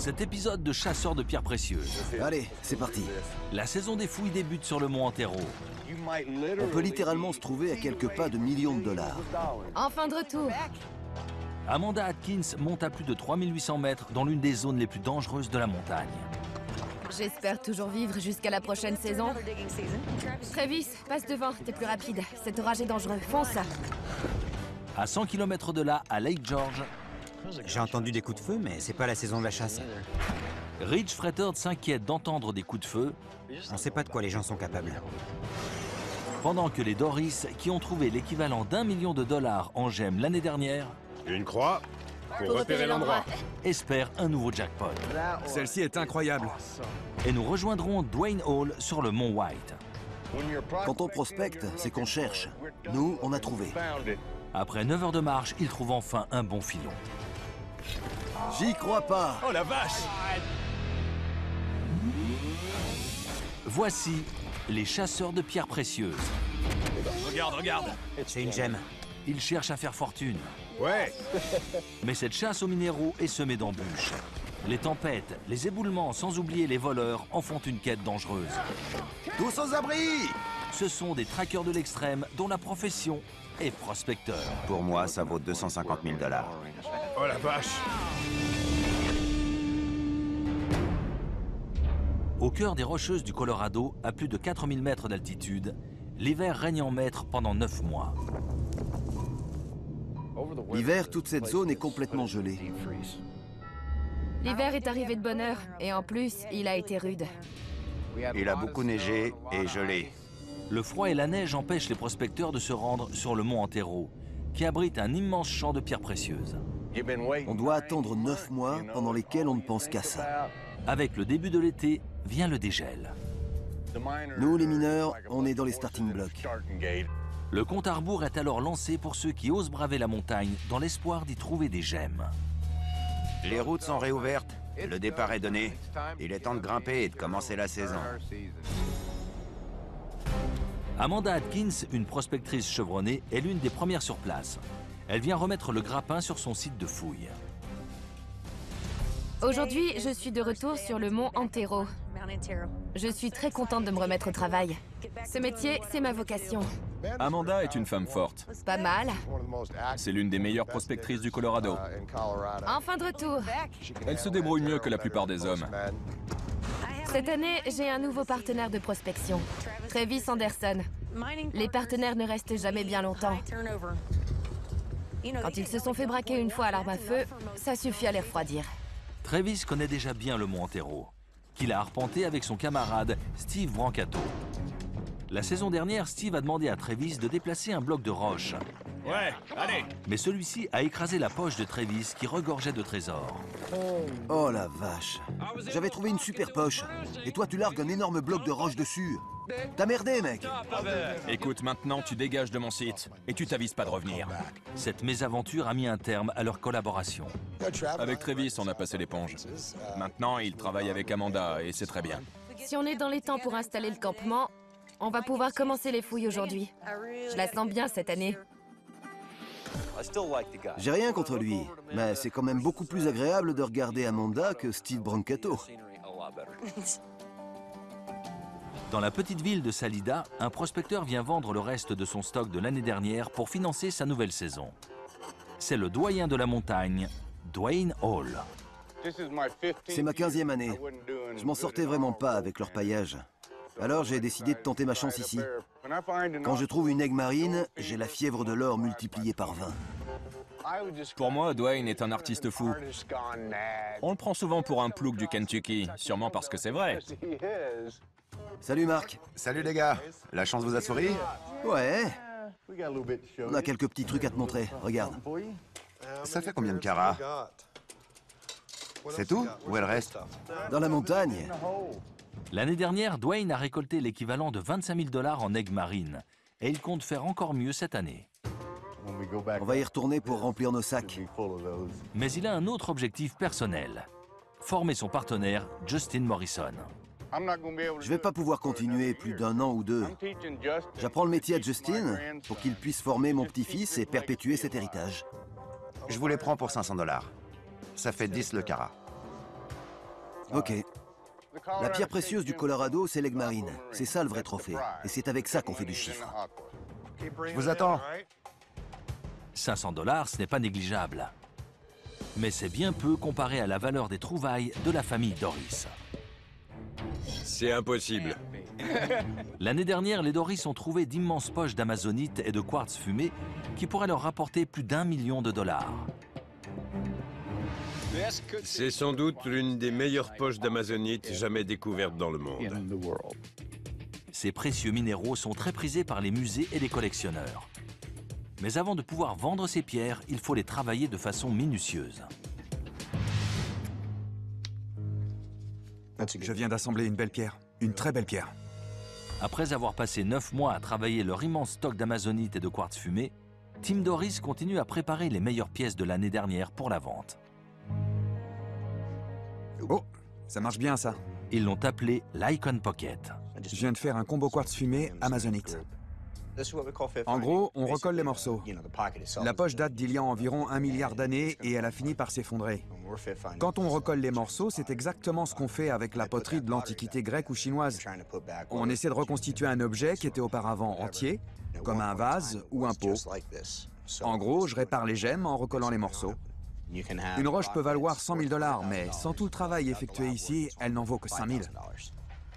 cet épisode de Chasseurs de pierres précieuses. Allez, c'est parti. La saison des fouilles débute sur le mont Antero. On peut littéralement se trouver à quelques pas de millions de dollars. Enfin de retour. Amanda Atkins monte à plus de 3800 mètres dans l'une des zones les plus dangereuses de la montagne. J'espère toujours vivre jusqu'à la prochaine saison. Travis, passe devant, t'es plus rapide. Cet orage est dangereux, fonce. À 100 km de là, à Lake George, J'ai entendu des coups de feu, mais c'est pas la saison de la chasse. Ridge Frettard s'inquiète d'entendre des coups de feu, On sait pas de quoi les gens sont capables. pendant que les Doris, qui ont trouvé l'équivalent d'1 million de dollars en gemmes l'année dernière, Une croix pour repérer l'endroit. espèrent un nouveau jackpot. Celle-ci est incroyable. Et nous rejoindrons Dwayne Hall sur le mont White. Quand on prospecte, c'est qu'on cherche. Nous, on a trouvé. Après 9 heures de marche, il trouve enfin un bon filon. J'y crois pas. Oh la vache! Voici les chasseurs de pierres précieuses. Regarde, regarde! C'est une gemme. Ils cherchent à faire fortune. Ouais! Mais cette chasse aux minéraux est semée d'embûches. Les tempêtes, les éboulements, sans oublier les voleurs, en font une quête dangereuse. Tous aux abris! Ce sont des traqueurs de l'extrême dont la profession est prospecteur. Pour moi, ça vaut 250 000 $. Oh la vache! Au cœur des Rocheuses du Colorado, à plus de 4000 mètres d'altitude, l'hiver règne en maître pendant 9 mois. L'hiver, toute cette zone est complètement gelée. L'hiver est arrivé de bonne heure, et en plus, il a été rude. Il a beaucoup neigé et gelé. Le froid et la neige empêchent les prospecteurs de se rendre sur le mont Antero, qui abrite un immense champ de pierres précieuses. On doit attendre 9 mois pendant lesquels on ne pense qu'à ça. Avec le début de l'été, vient le dégel. Nous, les mineurs, on est dans les starting blocks. Le compte à rebours est alors lancé pour ceux qui osent braver la montagne dans l'espoir d'y trouver des gemmes. Les routes sont réouvertes. Le départ est donné. Il est temps de grimper et de commencer la saison. Amanda Atkins, une prospectrice chevronnée, est l'une des premières sur place. Elle vient remettre le grappin sur son site de fouille. Aujourd'hui, je suis de retour sur le mont Antero. Je suis très contente de me remettre au travail. Ce métier, c'est ma vocation. Amanda est une femme forte. Pas mal. C'est l'une des meilleures prospectrices du Colorado. Enfin de retour. Elle se débrouille mieux que la plupart des hommes. Cette année, j'ai un nouveau partenaire de prospection, Travis Anderson. Les partenaires ne restent jamais bien longtemps. Quand ils se sont fait braquer une fois à l'arme à feu, ça suffit à les refroidir. Travis connaît déjà bien le mont Antero, qu'il a arpenté avec son camarade Steve Brancato. La saison dernière, Steve a demandé à Travis de déplacer un bloc de roche. Ouais, allez! Mais celui-ci a écrasé la poche de Travis qui regorgeait de trésors. Oh la vache. J'avais trouvé une super poche. Et toi, tu largues un énorme bloc de roche dessus. T'as merdé, mec. Écoute, maintenant tu dégages de mon site et tu t'avises pas de revenir. Cette mésaventure a mis un terme à leur collaboration. Avec Travis, on a passé l'éponge. Maintenant, il travaille avec Amanda et c'est très bien. Si on est dans les temps pour installer le campement, on va pouvoir commencer les fouilles aujourd'hui. Je la sens bien cette année. J'ai rien contre lui, mais c'est quand même beaucoup plus agréable de regarder Amanda que Steve Brancato. Dans la petite ville de Salida, un prospecteur vient vendre le reste de son stock de l'année dernière pour financer sa nouvelle saison. C'est le doyen de la montagne, Dwayne Hall. C'est ma 15e année. Je m'en sortais vraiment pas avec leur paillage. Alors j'ai décidé de tenter ma chance ici. Quand je trouve une aigue marine, j'ai la fièvre de l'or multipliée par 20. Pour moi, Dwayne est un artiste fou. On le prend souvent pour un plouc du Kentucky, sûrement parce que c'est vrai. Salut Marc. Salut les gars. La chance vous a souri? Ouais, on a quelques petits trucs à te montrer, regarde. Ça fait combien de carats? C'est tout? Où est le reste? Dans la montagne. L'année dernière, Dwayne a récolté l'équivalent de 25 000 $ en aigues marines. Et il compte faire encore mieux cette année. On va y retourner pour remplir nos sacs. Mais il a un autre objectif personnel. Former son partenaire, Justin Morrison. Je vais pas pouvoir continuer plus d'1 an ou 2. J'apprends le métier à Justin pour qu'il puisse former mon petit-fils et perpétuer cet héritage. Je vous les prends pour 500 $. Ça fait 10 le carat. Ok. La pierre précieuse du Colorado, c'est l'Egmarine. C'est ça le vrai trophée. Et c'est avec ça qu'on fait du chiffre. Je vous attends. 500 $, ce n'est pas négligeable. Mais c'est bien peu comparé à la valeur des trouvailles de la famille Doris. C'est impossible. L'année dernière, les Doris ont trouvé d'immenses poches d'amazonite et de quartz fumé qui pourraient leur rapporter plus d'1 million de dollars. C'est sans doute l'une des meilleures poches d'amazonite jamais découvertes dans le monde. Ces précieux minéraux sont très prisés par les musées et les collectionneurs. Mais avant de pouvoir vendre ces pierres, il faut les travailler de façon minutieuse. Je viens d'assembler une belle pierre. Une très belle pierre. Après avoir passé 9 mois à travailler leur immense stock d'amazonite et de quartz fumé, Tim Doris continue à préparer les meilleures pièces de l'année dernière pour la vente. Oh, ça marche bien ça. Ils l'ont appelé l'Icon Pocket. Je viens de faire un combo quartz fumé amazonite. En gros, on recolle les morceaux. La poche date d'il y a environ 1 milliard d'années et elle a fini par s'effondrer. Quand on recolle les morceaux, c'est exactement ce qu'on fait avec la poterie de l'Antiquité grecque ou chinoise. On essaie de reconstituer un objet qui était auparavant entier, comme un vase ou un pot. En gros, je répare les gemmes en recollant les morceaux. Une roche peut valoir 100 000 $, mais sans tout le travail effectué ici, elle n'en vaut que 5 000.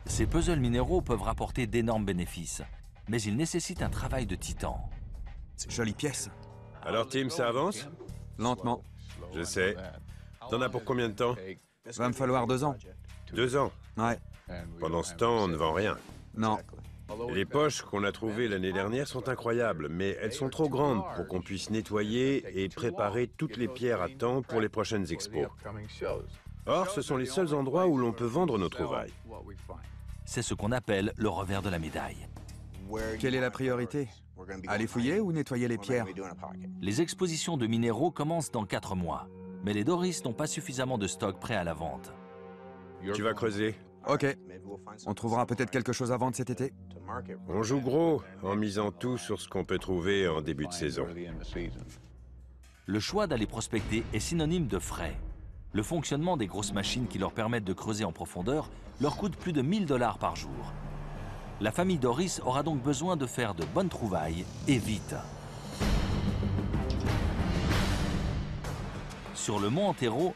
Ces puzzles minéraux peuvent rapporter d'énormes bénéfices, mais ils nécessitent un travail de titan. Jolie pièce. Alors Tim, ça avance? Lentement. Je sais. T'en as pour combien de temps? Va me falloir 2 ans. 2 ans. Ouais. Pendant ce temps, on ne vend rien. Non. Les poches qu'on a trouvées l'année dernière sont incroyables, mais elles sont trop grandes pour qu'on puisse nettoyer et préparer toutes les pierres à temps pour les prochaines expos. Or, ce sont les seuls endroits où l'on peut vendre nos trouvailles. C'est ce qu'on appelle le revers de la médaille. Quelle est la priorité? Aller fouiller ou nettoyer les pierres? Les expositions de minéraux commencent dans 4 mois, mais les Doris n'ont pas suffisamment de stock prêt à la vente. Tu vas creuser. Ok. On trouvera peut-être quelque chose à vendre cet été. On joue gros en misant tout sur ce qu'on peut trouver en début de saison. Le choix d'aller prospecter est synonyme de frais. Le fonctionnement des grosses machines qui leur permettent de creuser en profondeur leur coûte plus de 1 000 $ par jour. La famille Doris aura donc besoin de faire de bonnes trouvailles et vite. Sur le mont Antero,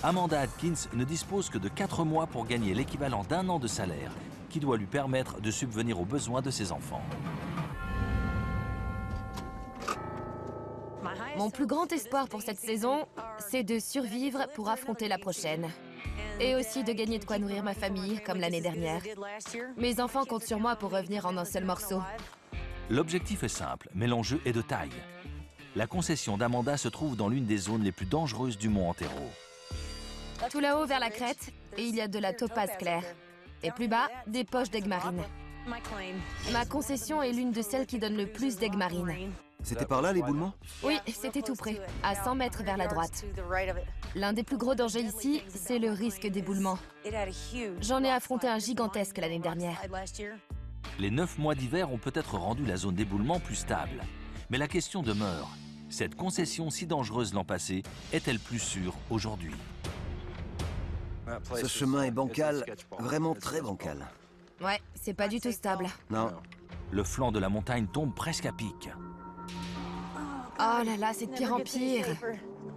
Amanda Atkins ne dispose que de 4 mois pour gagner l'équivalent d'1 an de salaire, qui doit lui permettre de subvenir aux besoins de ses enfants. Mon plus grand espoir pour cette saison, c'est de survivre pour affronter la prochaine. Et aussi de gagner de quoi nourrir ma famille, comme l'année dernière. Mes enfants comptent sur moi pour revenir en un seul morceau. L'objectif est simple, mais l'enjeu est de taille. La concession d'Amanda se trouve dans l'une des zones les plus dangereuses du mont Antero. Tout là-haut vers la crête, et il y a de la topaze claire. Et plus bas, des poches d'Egmarine. Ma concession est l'une de celles qui donne le plus d'Egmarine. C'était par là l'éboulement? Oui, c'était tout près, à 100 mètres vers la droite. L'un des plus gros dangers ici, c'est le risque d'éboulement. J'en ai affronté un gigantesque l'année dernière. Les 9 mois d'hiver ont peut-être rendu la zone d'éboulement plus stable. Mais la question demeure, cette concession si dangereuse l'an passé est-elle plus sûre aujourd'hui? Ce chemin est bancal, vraiment très bancal. Ouais, c'est pas du tout stable. Non. Le flanc de la montagne tombe presque à pic. Oh là là, c'est de pire en pire.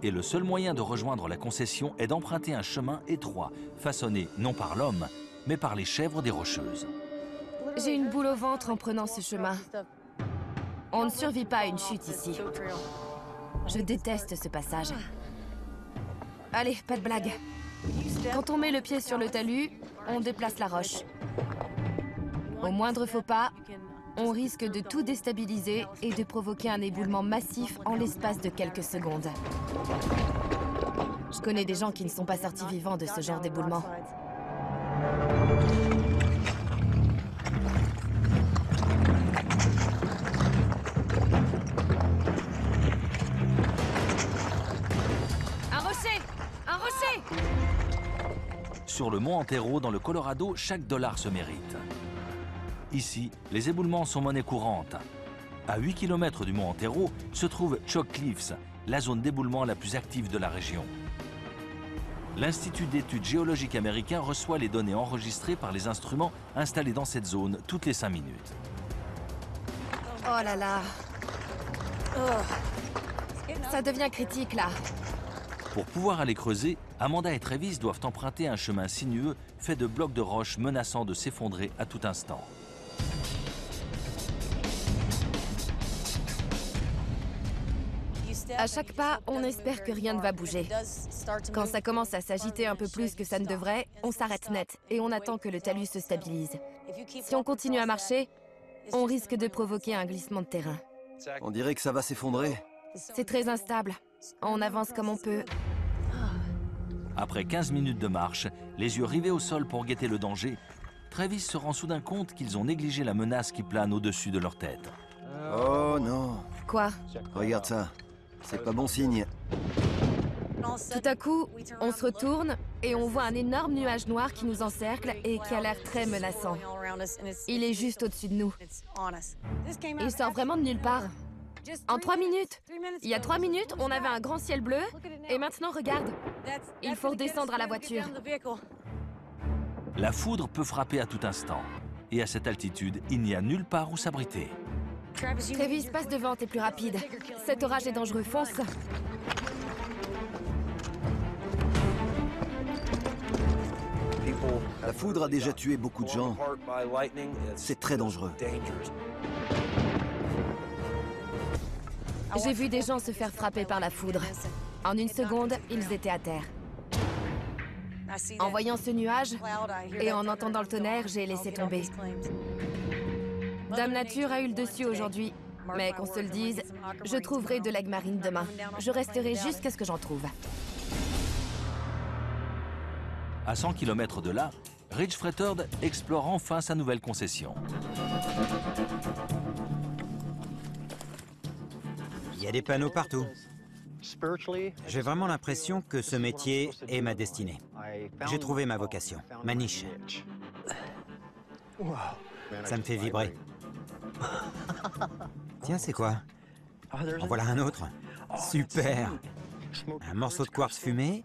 Et le seul moyen de rejoindre la concession est d'emprunter un chemin étroit, façonné non par l'homme, mais par les chèvres des Rocheuses. J'ai une boule au ventre en prenant ce chemin. On ne survit pas à une chute ici. Je déteste ce passage. Allez, pas de blague. Quand on met le pied sur le talus, on déplace la roche. Au moindre faux pas, on risque de tout déstabiliser et de provoquer un éboulement massif en l'espace de quelques secondes. Je connais des gens qui ne sont pas sortis vivants de ce genre d'éboulement. Un rocher! Un rocher! Sur le mont Antero, dans le Colorado, chaque dollar se mérite. Ici, les éboulements sont monnaie courante. À 8 km du mont Antero se trouve Chalk Cliffs, la zone d'éboulement la plus active de la région. l'Institut d'études géologiques américain reçoit les données enregistrées par les instruments installés dans cette zone toutes les 5 minutes. Oh là là. Oh. Ça devient critique là. Pour pouvoir aller creuser, Amanda et Travis doivent emprunter un chemin sinueux fait de blocs de roches menaçant de s'effondrer à tout instant. À chaque pas, on espère que rien ne va bouger. Quand ça commence à s'agiter un peu plus que ça ne devrait, on s'arrête net et on attend que le talus se stabilise. Si on continue à marcher, on risque de provoquer un glissement de terrain. On dirait que ça va s'effondrer. C'est très instable. On avance comme on peut. Après 15 minutes de marche, les yeux rivés au sol pour guetter le danger, Travis se rend soudain compte qu'ils ont négligé la menace qui plane au-dessus de leur tête. Oh non. Quoi? Regarde ça. C'est pas bon signe. Tout à coup, on se retourne et on voit un énorme nuage noir qui nous encercle et qui a l'air très menaçant. Il est juste au-dessus de nous. Il sort vraiment de nulle part. En 3 minutes. Il y a 3 minutes, on avait un grand ciel bleu et maintenant, regarde. Il faut redescendre à la voiture. La foudre peut frapper à tout instant. Et à cette altitude, il n'y a nulle part où s'abriter. Travis, passe devant, t'es plus rapide. Cet orage est dangereux, fonce. La foudre a déjà tué beaucoup de gens. C'est très dangereux. J'ai vu des gens se faire frapper par la foudre. En une seconde, ils étaient à terre. En voyant ce nuage et en entendant le tonnerre, j'ai laissé tomber. Dame Nature a eu le dessus aujourd'hui. Mais qu'on se le dise, je trouverai de l'aigle marine demain. Je resterai jusqu'à ce que j'en trouve. À 100 km de là, Ridge Frettord explore enfin sa nouvelle concession. Il y a des panneaux partout. J'ai vraiment l'impression que ce métier est ma destinée. J'ai trouvé ma vocation, ma niche. Ça me fait vibrer. Tiens, c'est quoi? En voilà un autre. Super! Un morceau de quartz fumé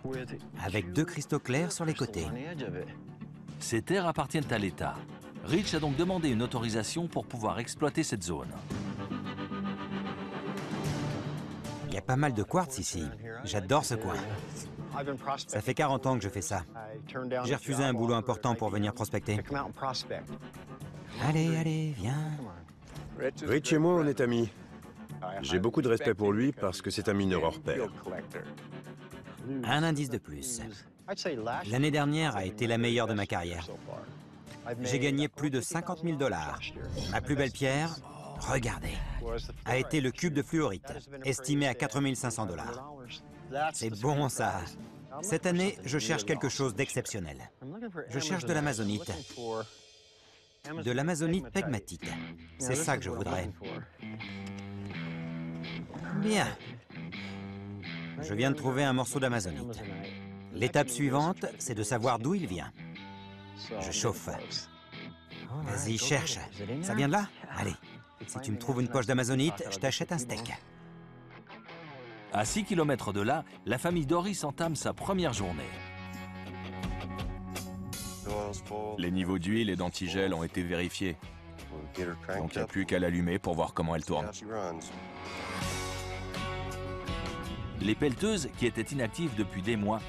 avec 2 cristaux clairs sur les côtés. Ces terres appartiennent à l'État. Ridge a donc demandé une autorisation pour pouvoir exploiter cette zone. Il y a pas mal de quartz ici. J'adore ce coin. Ça fait 40 ans que je fais ça. J'ai refusé un boulot important pour venir prospecter. Allez, allez, viens. Rich et moi, on est amis. J'ai beaucoup de respect pour lui parce que c'est un mineur hors pair. Un indice de plus. L'année dernière a été la meilleure de ma carrière. J'ai gagné plus de 50 000 $. Ma plus belle pierre, regardez, a été le cube de fluorite, estimé à 4 500 $. C'est bon ça. Cette année, je cherche quelque chose d'exceptionnel. Je cherche de l'amazonite. De l'amazonite pegmatite. C'est ça que je voudrais. Bien. Je viens de trouver un morceau d'amazonite. L'étape suivante, c'est de savoir d'où il vient. Je chauffe. Vas-y, cherche. Ça vient de là? Allez. Si tu me trouves une poche d'amazonite, je t'achète un steak. À 6 km de là, la famille Doris entame sa première journée. Les niveaux d'huile et d'antigel ont été vérifiés. Donc il n'y a plus qu'à l'allumer pour voir comment elle tourne. Les pelleteuses, qui étaient inactives depuis des mois,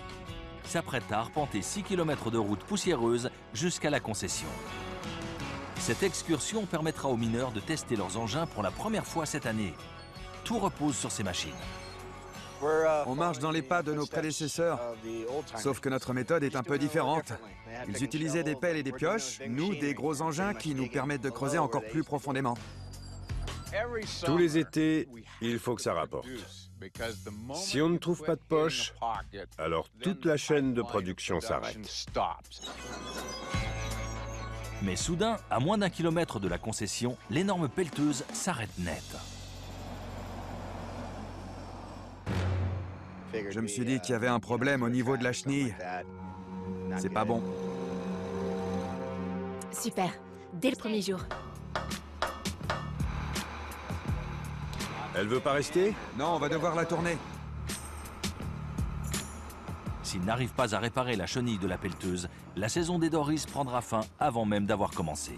s'apprêtent à arpenter 6 km de route poussiéreuse jusqu'à la concession. Cette excursion permettra aux mineurs de tester leurs engins pour la première fois cette année. Tout repose sur ces machines. On marche dans les pas de nos prédécesseurs, sauf que notre méthode est un peu différente. Ils utilisaient des pelles et des pioches, nous des gros engins qui nous permettent de creuser encore plus profondément. Tous les étés, il faut que ça rapporte. Si on ne trouve pas de poche, alors toute la chaîne de production s'arrête. Mais soudain, à moins d'1 kilomètre de la concession, l'énorme pelleteuse s'arrête net. Je me suis dit qu'il y avait un problème au niveau de la chenille. C'est pas bon. Super. Dès le premier jour. Elle veut pas rester? Non, on va devoir la tourner. Si s'ils n'arrivent pas à réparer la chenille de la pelleteuse, la saison des Doris prendra fin avant même d'avoir commencé.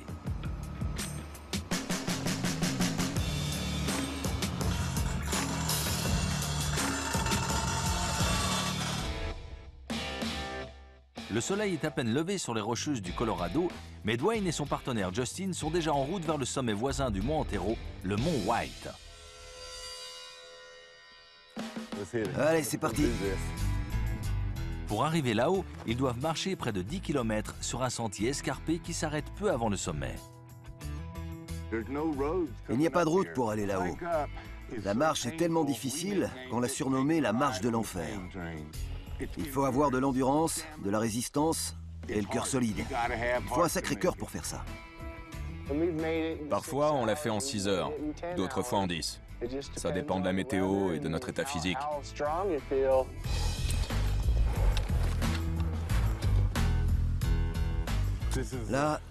Le soleil est à peine levé sur les Rocheuses du Colorado, mais Dwayne et son partenaire Justin sont déjà en route vers le sommet voisin du mont Antero, le mont White. Allez, c'est parti. Pour arriver là-haut, ils doivent marcher près de 10 km sur un sentier escarpé qui s'arrête peu avant le sommet. Il n'y a pas de route pour aller là-haut. La marche est tellement difficile qu'on l'a surnommée la marche de l'enfer. Il faut avoir de l'endurance, de la résistance et le cœur solide. Il faut un sacré cœur pour faire ça. Parfois, on l'a fait en 6 heures, d'autres fois en 10. Ça dépend de la météo et de notre état physique. Là,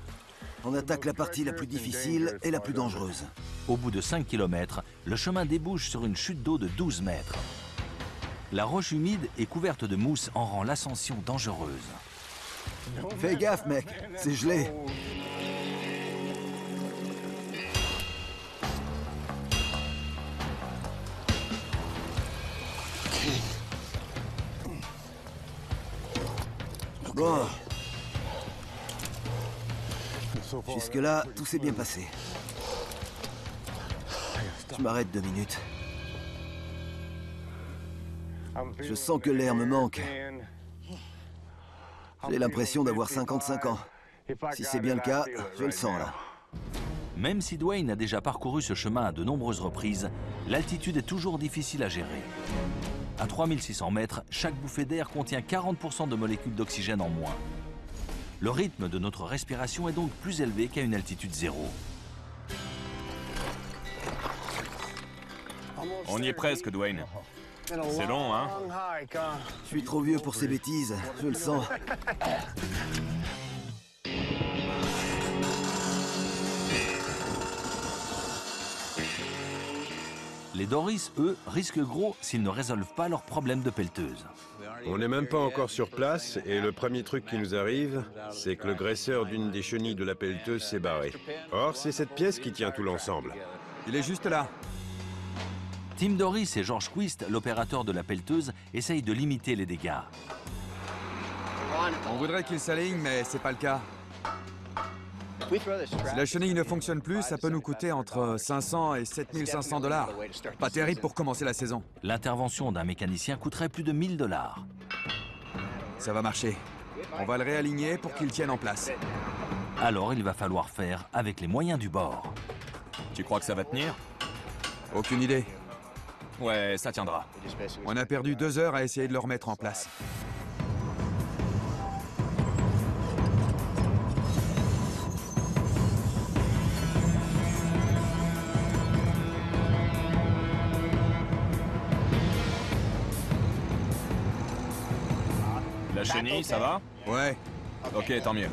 on attaque la partie la plus difficile et la plus dangereuse. Au bout de 5 km, le chemin débouche sur une chute d'eau de 12 mètres. La roche humide et couverte de mousse en rend l'ascension dangereuse. Fais gaffe, mec, c'est gelé. Bon. Jusque-là, tout s'est bien passé. Je m'arrête 2 minutes. Je sens que l'air me manque. J'ai l'impression d'avoir 55 ans. Si c'est bien le cas, je le sens là. Même si Dwayne a déjà parcouru ce chemin à de nombreuses reprises, l'altitude est toujours difficile à gérer. À 3600 mètres, chaque bouffée d'air contient 40% de molécules d'oxygène en moins. Le rythme de notre respiration est donc plus élevé qu'à une altitude zéro. On y est presque, Dwayne. C'est long, hein? Je suis trop vieux pour ces bêtises, je le sens. Les Doris, eux, risquent gros s'ils ne résolvent pas leurs problèmes de pelleteuse. On n'est même pas encore sur place et le premier truc qui nous arrive, c'est que le graisseur d'une des chenilles de la pelleteuse s'est barré. Or, c'est cette pièce qui tient tout l'ensemble. Il est juste là. Tim Doris et George Quist, l'opérateur de la pelleteuse, essayent de limiter les dégâts. On voudrait qu'il s'aligne, mais c'est pas le cas. Si la chenille ne fonctionne plus, ça peut nous coûter entre 500 et 7500 $. Pas terrible pour commencer la saison. L'intervention d'un mécanicien coûterait plus de 1000 $. Ça va marcher. On va le réaligner pour qu'il tienne en place. Alors il va falloir faire avec les moyens du bord. Tu crois que ça va tenir? Aucune idée. Ouais, ça tiendra. On a perdu 2 heures à essayer de le remettre en place. La chenille, ça va? Ouais. Ok, tant mieux.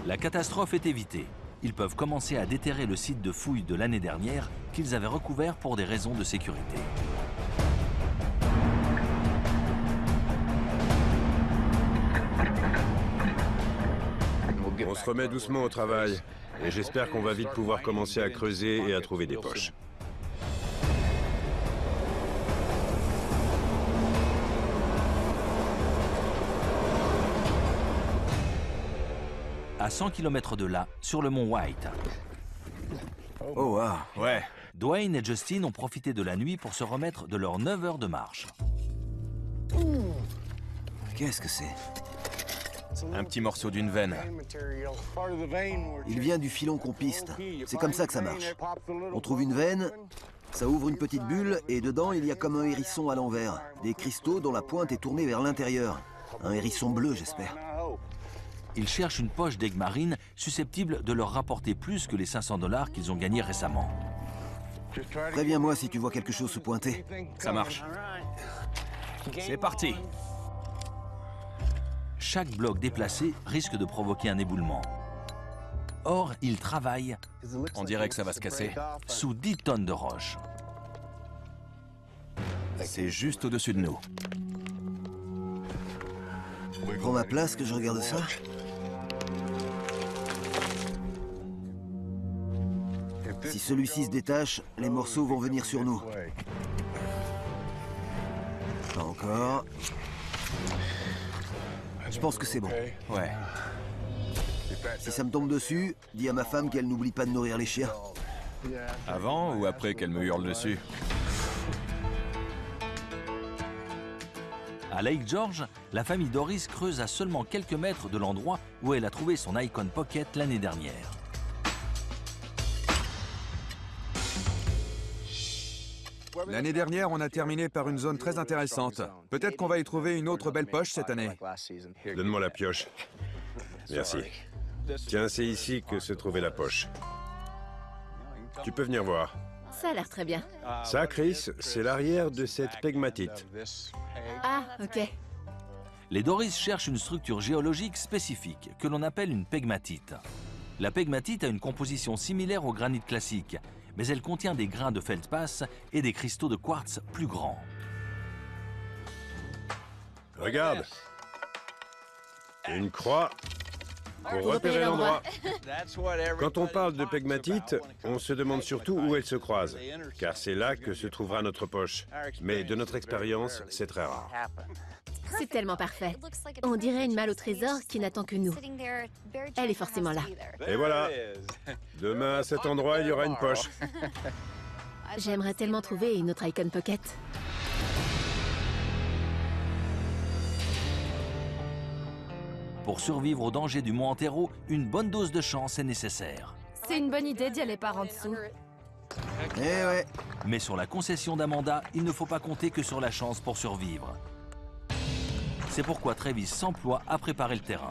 La catastrophe est évitée. Ils peuvent commencer à déterrer le site de fouilles de l'année dernière qu'ils avaient recouvert pour des raisons de sécurité. On se remet doucement au travail et j'espère qu'on va vite pouvoir commencer à creuser et à trouver des poches. À 100 km de là, sur le mont White. Oh, wow. Ouais. Dwayne et Justin ont profité de la nuit pour se remettre de leurs 9 heures de marche. Qu'est-ce que c'est? Un petit morceau d'une veine. Il vient du filon qu'on piste. C'est comme ça que ça marche. On trouve une veine, ça ouvre une petite bulle et dedans il y a comme un hérisson à l'envers. Des cristaux dont la pointe est tournée vers l'intérieur. Un hérisson bleu, j'espère. Ils cherchent une poche d'aigue marine susceptible de leur rapporter plus que les 500 $ qu'ils ont gagnés récemment. Préviens-moi si tu vois quelque chose se pointer. Ça marche. C'est parti. Chaque bloc déplacé risque de provoquer un éboulement. Or, ils travaillent, On dirait que ça va se casser. sous 10 tonnes de roches. C'est juste au-dessus de nous. Prends ma place que je regarde ça. Si celui-ci se détache, les morceaux vont venir sur nous. Pas encore. Je pense que c'est bon. Ouais. Si ça me tombe dessus, dis à ma femme qu'elle n'oublie pas de nourrir les chiens. Avant ou après qu'elle me hurle dessus? À Lake George, la famille Doris creuse à seulement quelques mètres de l'endroit où elle a trouvé son Icon Pocket l'année dernière. L'année dernière, on a terminé par une zone très intéressante. Peut-être qu'on va y trouver une autre belle poche cette année. Donne-moi la pioche. Merci. Tiens, c'est ici que se trouvait la poche. Tu peux venir voir. Ça a l'air très bien. Ça, Chris, c'est l'arrière de cette pegmatite. Ah, ok. Les Doris cherchent une structure géologique spécifique que l'on appelle une pegmatite. La pegmatite a une composition similaire au granit classique, mais elle contient des grains de feldspar et des cristaux de quartz plus grands. Regarde. Une croix pour repérer l'endroit. Quand on parle de pegmatite, on se demande surtout où elles se croisent, car c'est là que se trouvera notre poche. Mais de notre expérience, c'est très rare. C'est tellement parfait. On dirait une malle au trésor qui n'attend que nous. Elle est forcément là. Et voilà. Demain, à cet endroit, il y aura une poche. J'aimerais tellement trouver une autre Icon Pocket. Pour survivre au danger du mont Antero, une bonne dose de chance est nécessaire. C'est une bonne idée d'y aller par en dessous. Eh ouais. Mais sur la concession d'Amanda, il ne faut pas compter que sur la chance pour survivre. C'est pourquoi Travis s'emploie à préparer le terrain.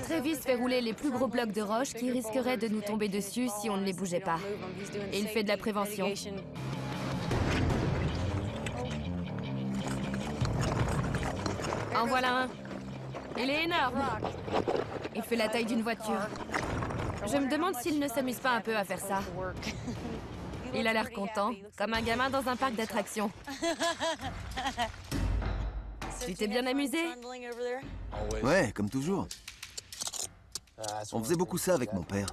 Travis fait rouler les plus gros blocs de roche qui risqueraient de nous tomber dessus si on ne les bougeait pas. Et il fait de la prévention. En voilà un. Il est énorme. Il fait la taille d'une voiture. Je me demande s'il ne s'amuse pas un peu à faire ça. Il a l'air content, comme un gamin dans un parc d'attractions. Tu t'es bien amusé? Ouais, comme toujours. On faisait beaucoup ça avec mon père.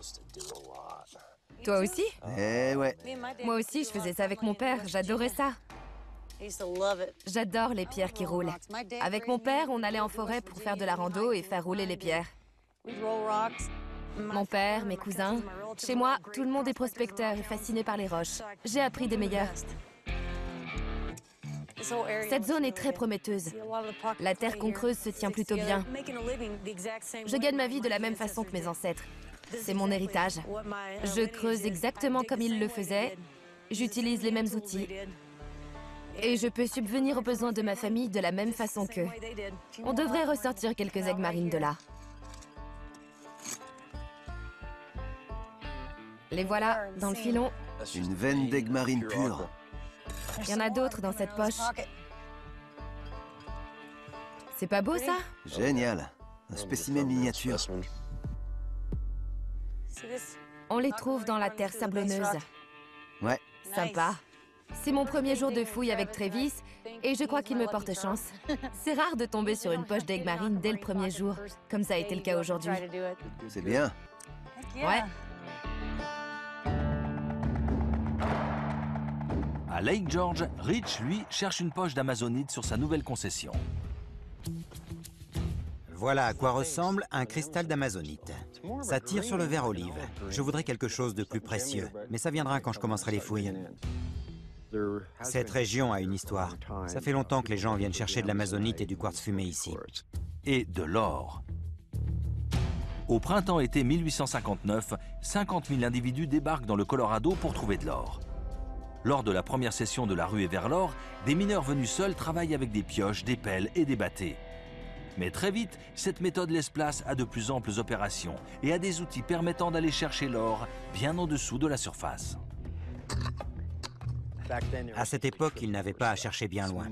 Toi aussi? Eh ouais. Moi aussi, je faisais ça avec mon père. J'adorais ça. J'adore les pierres qui roulent. Avec mon père, on allait en forêt pour faire de la rando et faire rouler les pierres. Mon père, mes cousins. Chez moi, tout le monde est prospecteur et fasciné par les roches. J'ai appris des meilleurs. Cette zone est très prometteuse. La terre qu'on creuse se tient plutôt bien. Je gagne ma vie de la même façon que mes ancêtres. C'est mon héritage. Je creuse exactement comme ils le faisaient. J'utilise les mêmes outils. Et je peux subvenir aux besoins de ma famille de la même façon qu'eux. On devrait ressortir quelques aigues marines de là. Les voilà, dans le filon. Une veine d'aigue marine pure. Il y en a d'autres dans cette poche. C'est pas beau, ça? Génial. Un spécimen miniature. On les trouve dans la terre sablonneuse. Ouais. Sympa. C'est mon premier jour de fouille avec Travis, et je crois qu'il me porte chance. C'est rare de tomber sur une poche d'aigue marine dès le premier jour, comme ça a été le cas aujourd'hui. C'est bien. Ouais. À Lake George, Rich, lui, cherche une poche d'amazonite sur sa nouvelle concession. Voilà à quoi ressemble un cristal d'amazonite. Ça tire sur le verre olive. Je voudrais quelque chose de plus précieux, mais ça viendra quand je commencerai les fouilles. Cette région a une histoire. Ça fait longtemps que les gens viennent chercher de l'amazonite et du quartz fumé ici. Et de l'or. Au printemps-été 1859, 50 000 individus débarquent dans le Colorado pour trouver de l'or. Lors de la première session de la ruée vers l'or, des mineurs venus seuls travaillent avec des pioches, des pelles et des bâtés. Mais très vite, cette méthode laisse place à de plus amples opérations et à des outils permettant d'aller chercher l'or bien en dessous de la surface. À cette époque, ils n'avaient pas à chercher bien loin.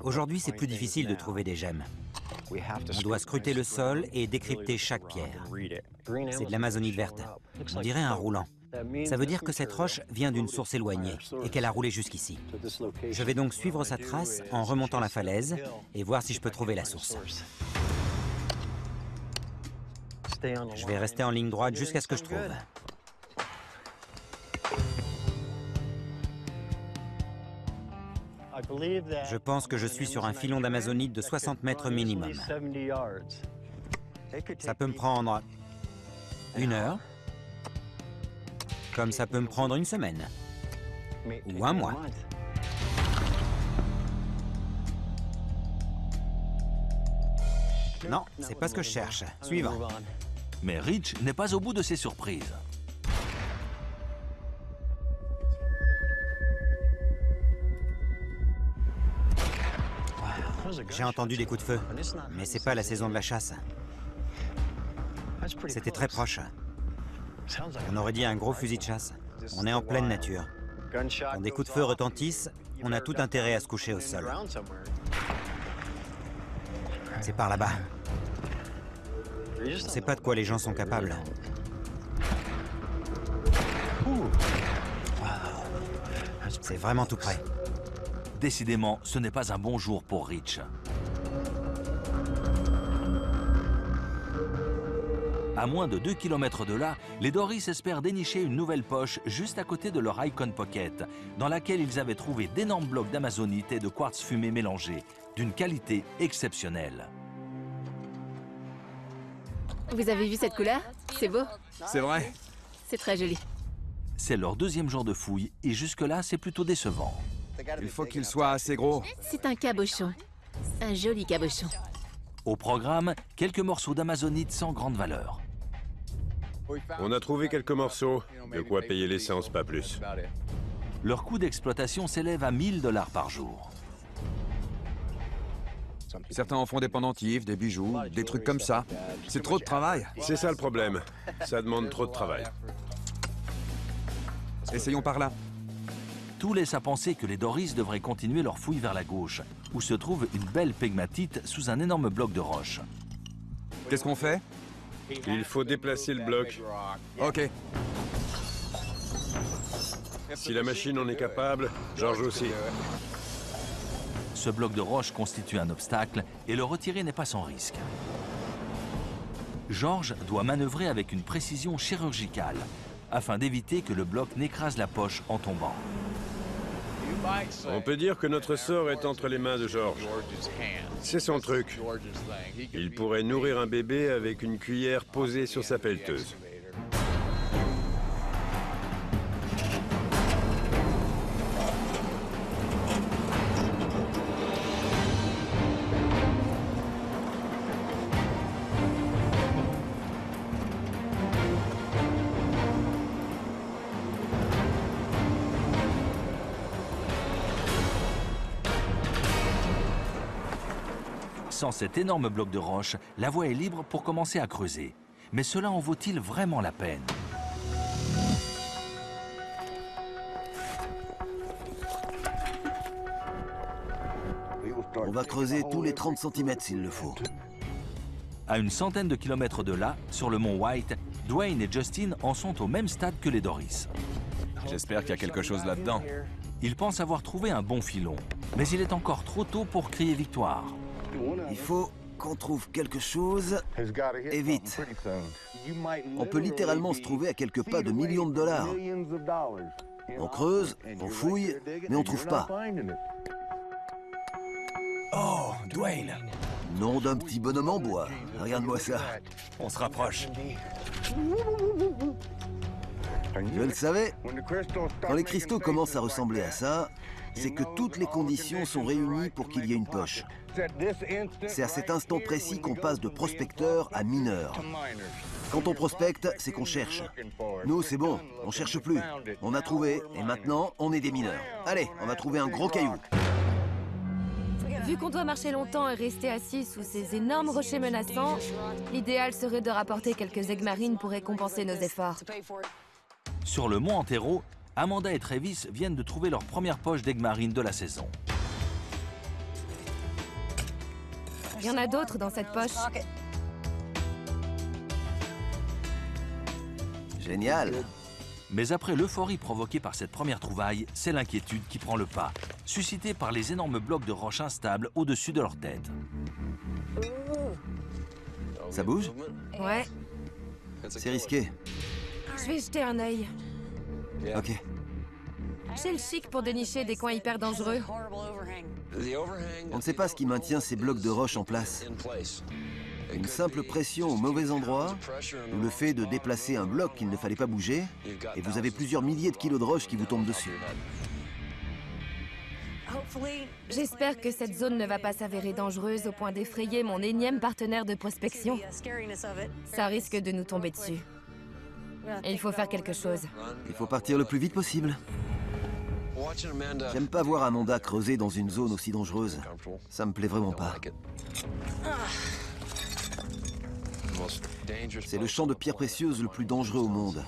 Aujourd'hui, c'est plus difficile de trouver des gemmes. On doit scruter le sol et décrypter chaque pierre. C'est de l'amazonite verte. On dirait un roulant. Ça veut dire que cette roche vient d'une source éloignée et qu'elle a roulé jusqu'ici. Je vais donc suivre sa trace en remontant la falaise et voir si je peux trouver la source. Je vais rester en ligne droite jusqu'à ce que je trouve. Je pense que je suis sur un filon d'amazonite de 60 mètres minimum. Ça peut me prendre 1 heure, comme ça peut me prendre 1 semaine, ou 1 mois. Non, c'est pas ce que je cherche. Suivant. Mais Rich n'est pas au bout de ses surprises. J'ai entendu des coups de feu, mais c'est pas la saison de la chasse. C'était très proche. On aurait dit un gros fusil de chasse. On est en pleine nature. Quand des coups de feu retentissent, on a tout intérêt à se coucher au sol. C'est par là-bas. Je sais pas de quoi les gens sont capables. C'est vraiment tout près. Décidément, ce n'est pas un bon jour pour Rich. À moins de 2 km de là, les Doris espèrent dénicher une nouvelle poche juste à côté de leur Icon Pocket, dans laquelle ils avaient trouvé d'énormes blocs d'amazonite et de quartz fumé mélangés, d'une qualité exceptionnelle. Vous avez vu cette couleur? C'est beau. C'est vrai. C'est très joli. C'est leur 2e jour de fouille et jusque-là, c'est plutôt décevant. Il faut qu'il soit assez gros. C'est un cabochon. Un joli cabochon. Au programme, quelques morceaux d'amazonite sans grande valeur. On a trouvé quelques morceaux, de quoi payer l'essence, pas plus. Leur coût d'exploitation s'élève à 1 000 $ par jour. Certains en font des pendentifs, des bijoux, des trucs comme ça. C'est trop de travail. C'est ça le problème. Ça demande trop de travail. Essayons par là. Tout laisse à penser que les Doris devraient continuer leur fouille vers la gauche, où se trouve une belle pegmatite sous un énorme bloc de roche. Qu'est-ce qu'on fait? Il faut déplacer le bloc. Ok. Si la machine en est capable, George aussi. Ce bloc de roche constitue un obstacle et le retirer n'est pas sans risque. George doit manœuvrer avec une précision chirurgicale afin d'éviter que le bloc n'écrase la poche en tombant. On peut dire que notre sort est entre les mains de George. C'est son truc. Il pourrait nourrir un bébé avec une cuillère posée sur sa pelleteuse. Sans cet énorme bloc de roche, la voie est libre pour commencer à creuser. Mais cela en vaut-il vraiment la peine? On va creuser tous les 30 cm s'il le faut. À une centaine de kilomètres de là, sur le mont White, Dwayne et Justin en sont au même stade que les Doris. J'espère qu'il y a quelque chose là-dedans. Ils pensent avoir trouvé un bon filon, mais il est encore trop tôt pour crier victoire. Il faut qu'on trouve quelque chose, et vite. On peut littéralement se trouver à quelques pas de millions de dollars. On creuse, on fouille, mais on trouve pas. Oh, Dwayne! Nom d'un petit bonhomme en bois. Regarde-moi ça. On se rapproche. Je le savais. Quand les cristaux commencent à ressembler à ça, c'est que toutes les conditions sont réunies pour qu'il y ait une poche. C'est à cet instant précis qu'on passe de prospecteur à mineur. Quand on prospecte, c'est qu'on cherche. Nous, c'est bon, on cherche plus. On a trouvé, et maintenant, on est des mineurs. Allez, on a trouvé un gros caillou. Vu qu'on doit marcher longtemps et rester assis sous ces énormes rochers menaçants, l'idéal serait de rapporter quelques aigues marines pour récompenser nos efforts. Sur le mont Antero, Amanda et Travis viennent de trouver leur première poche d'aigues marines de la saison. Il y en a d'autres dans cette poche. Génial. Mais après l'euphorie provoquée par cette première trouvaille, c'est l'inquiétude qui prend le pas, suscitée par les énormes blocs de roches instables au-dessus de leur tête. Ça bouge? Ouais, C'est risqué. je vais jeter un œil. Ok. J'ai le chic pour dénicher des coins hyper dangereux. On ne sait pas ce qui maintient ces blocs de roche en place. Une simple pression au mauvais endroit, ou le fait de déplacer un bloc qu'il ne fallait pas bouger, et vous avez plusieurs milliers de kilos de roche qui vous tombent dessus. J'espère que cette zone ne va pas s'avérer dangereuse au point d'effrayer mon énième partenaire de prospection. Ça risque de nous tomber dessus. Il faut faire quelque chose. Il faut partir le plus vite possible. J'aime pas voir Amanda creuser dans une zone aussi dangereuse. Ça me plaît vraiment pas. C'est le champ de pierres précieuses le plus dangereux au monde.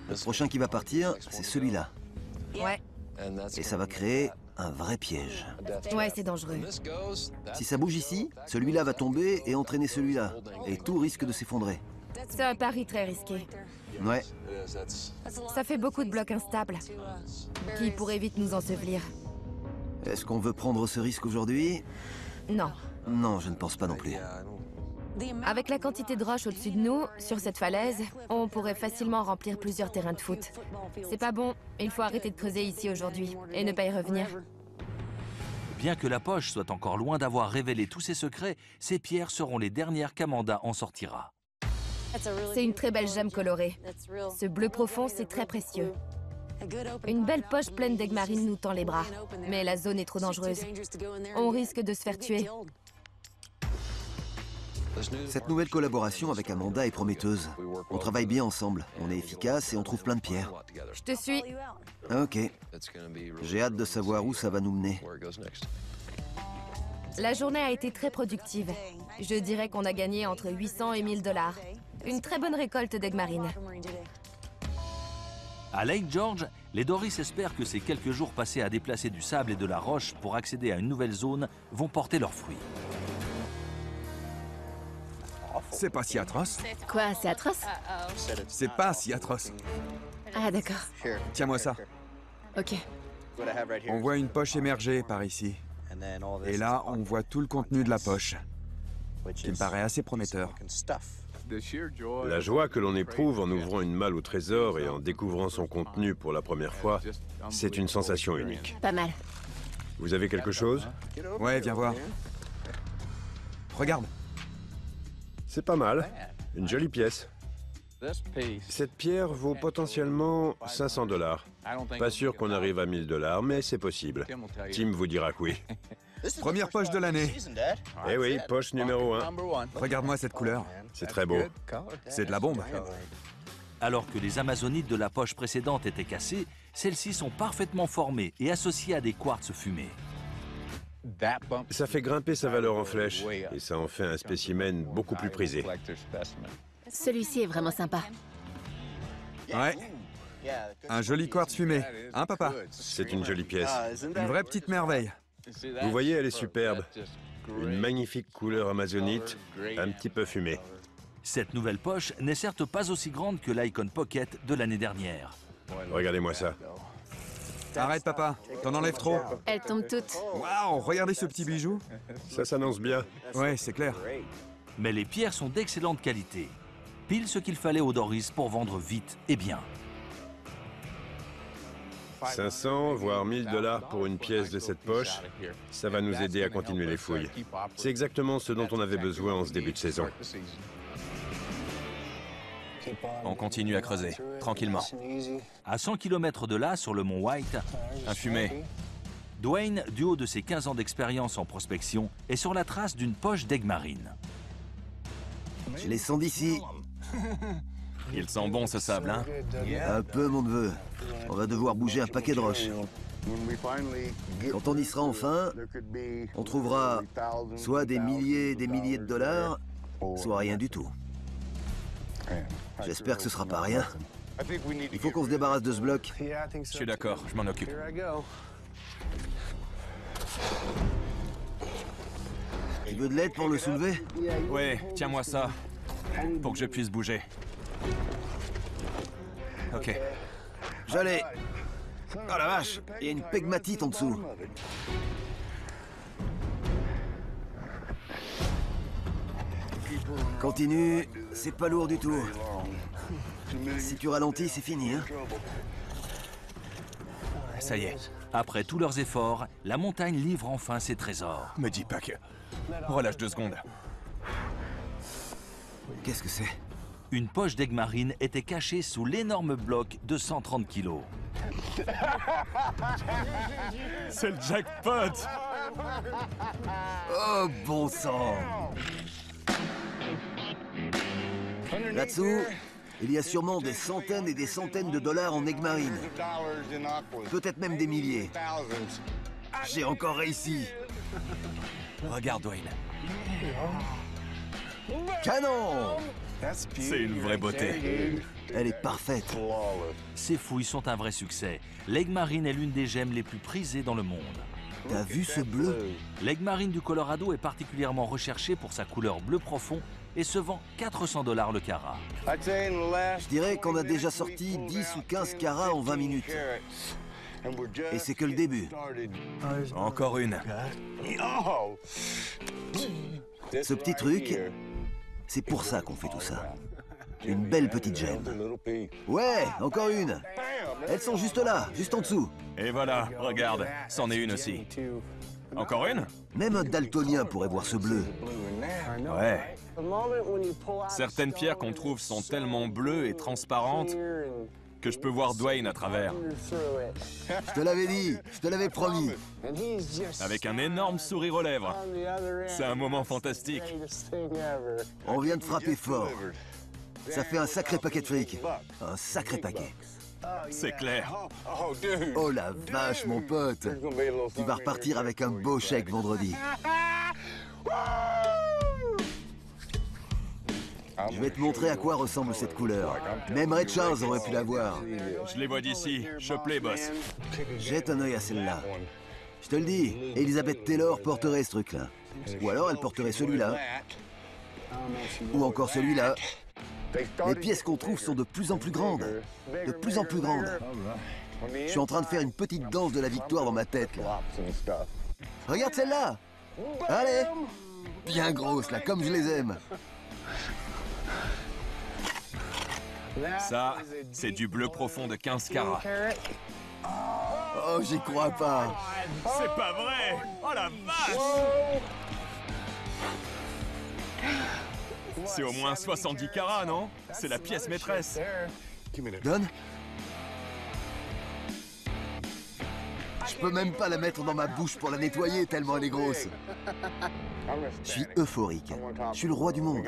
Le prochain qui va partir, c'est celui-là. Ouais, Et ça va créer un vrai piège. ouais, c'est dangereux. Si ça bouge ici, celui-là va tomber et entraîner celui-là. Et tout risque de s'effondrer. C'est un pari très risqué. Ouais, Ça fait beaucoup de blocs instables, qui pourraient vite nous ensevelir. est-ce qu'on veut prendre ce risque aujourd'hui? Non. Non, je ne pense pas non plus. Avec la quantité de roches au-dessus de nous, sur cette falaise, on pourrait facilement remplir plusieurs terrains de foot. C'est pas bon, il faut arrêter de creuser ici aujourd'hui, et ne pas y revenir. Bien que la poche soit encore loin d'avoir révélé tous ses secrets, ces pierres seront les dernières qu'Amanda en sortira. C'est une très belle gemme colorée. Ce bleu profond, c'est très précieux. Une belle poche pleine d'aigues marines nous tend les bras, mais la zone est trop dangereuse. On risque de se faire tuer. Cette nouvelle collaboration avec Amanda est prometteuse. On travaille bien ensemble, on est efficace et on trouve plein de pierres. Je te suis. Ok, j'ai hâte de savoir où ça va nous mener. La journée a été très productive. Je dirais qu'on a gagné entre 800 et 1000 $. Une très bonne récolte d'aigues marines. À Lake George, les Doris espèrent que ces quelques jours passés à déplacer du sable et de la roche pour accéder à une nouvelle zone vont porter leurs fruits. C'est pas si atroce. Quoi, c'est atroce? C'est pas si atroce. Ah, d'accord. Tiens-moi ça. Ok. On voit une poche émerger par ici. Et là, on voit tout le contenu de la poche, qui me paraît assez prometteur. La joie que l'on éprouve en ouvrant une malle au trésor et en découvrant son contenu pour la première fois, c'est une sensation unique. Pas mal. Vous avez quelque chose? Ouais, viens voir. Regarde. C'est pas mal. Une jolie pièce. Cette pierre vaut potentiellement 500 $. Pas sûr qu'on arrive à 1000 $, mais c'est possible. Tim vous dira que oui. Première poche de l'année. Eh oui, poche numéro 1. Regarde-moi cette couleur. C'est très beau. C'est de la bombe. Alors que les amazonites de la poche précédente étaient cassées, celles-ci sont parfaitement formées et associées à des quartz fumés. Ça fait grimper sa valeur en flèche et ça en fait un spécimen beaucoup plus prisé. Celui-ci est vraiment sympa. Ouais. Un joli quartz fumé. Hein, papa? C'est une jolie pièce. Une vraie petite merveille. Vous voyez, elle est superbe. Une magnifique couleur amazonite, un petit peu fumée. Cette nouvelle poche n'est certes pas aussi grande que l'Icon Pocket de l'année dernière. Regardez-moi ça. Arrête, papa. T'en enlèves trop. Elles tombent toutes. Waouh, regardez ce petit bijou. Ça s'annonce bien. Ouais, c'est clair. Mais les pierres sont d'excellente qualité. Pile ce qu'il fallait aux Doris pour vendre vite et bien. 500, voire 1000 $ pour une pièce de cette poche, ça va nous aider à continuer les fouilles. C'est exactement ce dont on avait besoin en ce début de saison. On continue à creuser, tranquillement. À 100 km de là, sur le mont White, Un fumé. Dwayne, du haut de ses 15 ans d'expérience en prospection, est sur la trace d'une poche d'aigues marines. Je les sens d'ici. Il sent bon ce sable, hein? Un peu, mon neveu. On va devoir bouger un paquet de roches. Quand on y sera enfin, on trouvera soit des milliers de dollars, soit rien du tout. J'espère que ce sera pas rien. Il faut qu'on se débarrasse de ce bloc. Je suis d'accord, je m'en occupe. Tu veux de l'aide pour le soulever? Ouais, tiens-moi ça, pour que je puisse bouger. Ok. J'allais. Oh la vache, il y a une pegmatite en dessous. Continue, c'est pas lourd du tout. Si tu ralentis, c'est fini, hein? Ça y est. Après tous leurs efforts, la montagne livre enfin ses trésors. Me dis pas que... Relâche 2 secondes. Qu'est-ce que c'est? Une poche d'aigle marine était cachée sous l'énorme bloc de 130 kilos. C'est le jackpot! Oh, bon sang! Là-dessous, il y a sûrement des centaines et des centaines de dollars en aigle marine. Peut-être même des milliers. J'ai encore réussi. Regarde, Dwayne. Canon! C'est une vraie beauté. Elle est parfaite. Ces fouilles sont un vrai succès. L'aigle marine est l'une des gemmes les plus prisées dans le monde. T'as vu ce bleu? L'aigle marine du Colorado est particulièrement recherché pour sa couleur bleu profond et se vend 400 $ le carat. Je dirais qu'on a déjà sorti 10 ou 15 carats en 20 minutes. Et c'est que le début. Encore une. Ce petit truc, c'est pour ça qu'on fait tout ça. Une belle petite gemme. Ouais, encore une. Elles sont juste là, juste en dessous. Et voilà, regarde, c'en est une aussi. Encore une? Même un daltonien pourrait voir ce bleu. Ouais. Certaines pierres qu'on trouve sont tellement bleues et transparentes que je peux voir Dwayne à travers. Je te l'avais dit, je te l'avais promis. Avec un énorme sourire aux lèvres. C'est un moment fantastique. On vient de frapper fort. Ça fait un sacré paquet de fric. Un sacré paquet. C'est clair. Oh la vache, mon pote. Tu vas repartir avec un beau chèque vendredi. Je vais te montrer à quoi ressemble cette couleur. Même Ray Charles aurait pu la voir. Je les vois d'ici. Chope-les, boss. Jette un œil à celle-là. Je te le dis, Elizabeth Taylor porterait ce truc-là. Ou alors elle porterait celui-là. Ou encore celui-là. Les pièces qu'on trouve sont de plus en plus grandes. De plus en plus grandes. Je suis en train de faire une petite danse de la victoire dans ma tête, là. Regarde celle-là! Allez! Bien grosse, là, comme je les aime. Ça, c'est du bleu profond de 15 carats. Oh, j'y crois pas. C'est pas vrai! Oh la vache! C'est au moins 70 carats, non? C'est la pièce maîtresse. Donne. Je peux même pas la mettre dans ma bouche pour la nettoyer tellement elle est grosse. Je suis euphorique. Je suis le roi du monde.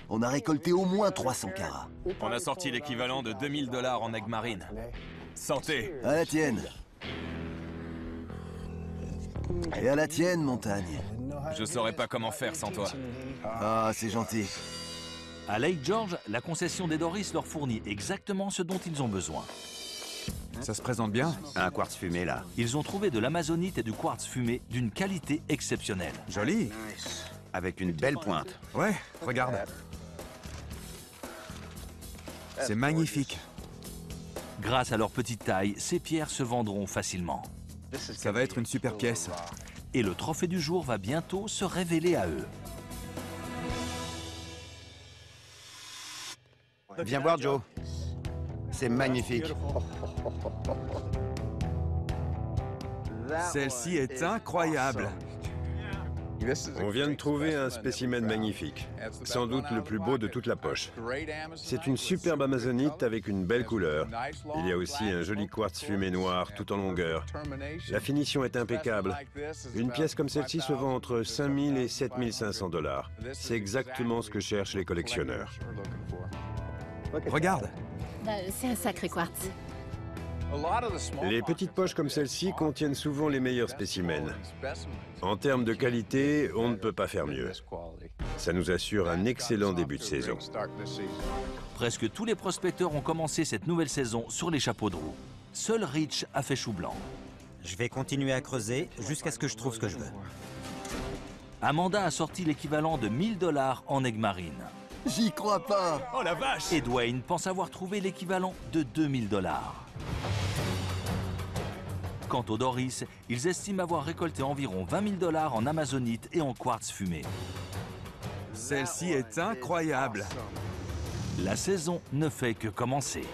On a récolté au moins 300 carats. On a sorti l'équivalent de 2000 $ en aigle marine. Santé! À la tienne. Et à la tienne, montagne. Je saurais pas comment faire sans toi. Ah, c'est gentil. À Lake George, la concession des Doris leur fournit exactement ce dont ils ont besoin. Ça se présente bien. Un quartz fumé, là. Ils ont trouvé de l'amazonite et du quartz fumé d'une qualité exceptionnelle. Joli. Avec une belle pointe. Ouais, regarde. C'est magnifique. Grâce à leur petite taille, ces pierres se vendront facilement. Ça va être une super pièce. Et le trophée du jour va bientôt se révéler à eux. Viens voir, Joe. C'est magnifique. Celle-ci est incroyable. On vient de trouver un spécimen magnifique. Sans doute le plus beau de toute la poche. C'est une superbe amazonite avec une belle couleur. Il y a aussi un joli quartz fumé noir tout en longueur. La finition est impeccable. Une pièce comme celle-ci se vend entre 5 000 et 7 500 $. C'est exactement ce que cherchent les collectionneurs. Regarde. C'est un sacré quartz. Les petites poches comme celle-ci contiennent souvent les meilleurs spécimens. En termes de qualité, on ne peut pas faire mieux. Ça nous assure un excellent début de saison. Presque tous les prospecteurs ont commencé cette nouvelle saison sur les chapeaux de roue. Seul Rich a fait chou blanc. Je vais continuer à creuser jusqu'à ce que je trouve ce que je veux. Amanda a sorti l'équivalent de 1000 $ en Eggmarine. J'y crois pas. Oh la vache! Et Dwayne pense avoir trouvé l'équivalent de 2000 $. Quant aux Doris, ils estiment avoir récolté environ 20 000 $ en amazonite et en quartz fumé. Celle-ci est incroyable. La saison ne fait que commencer.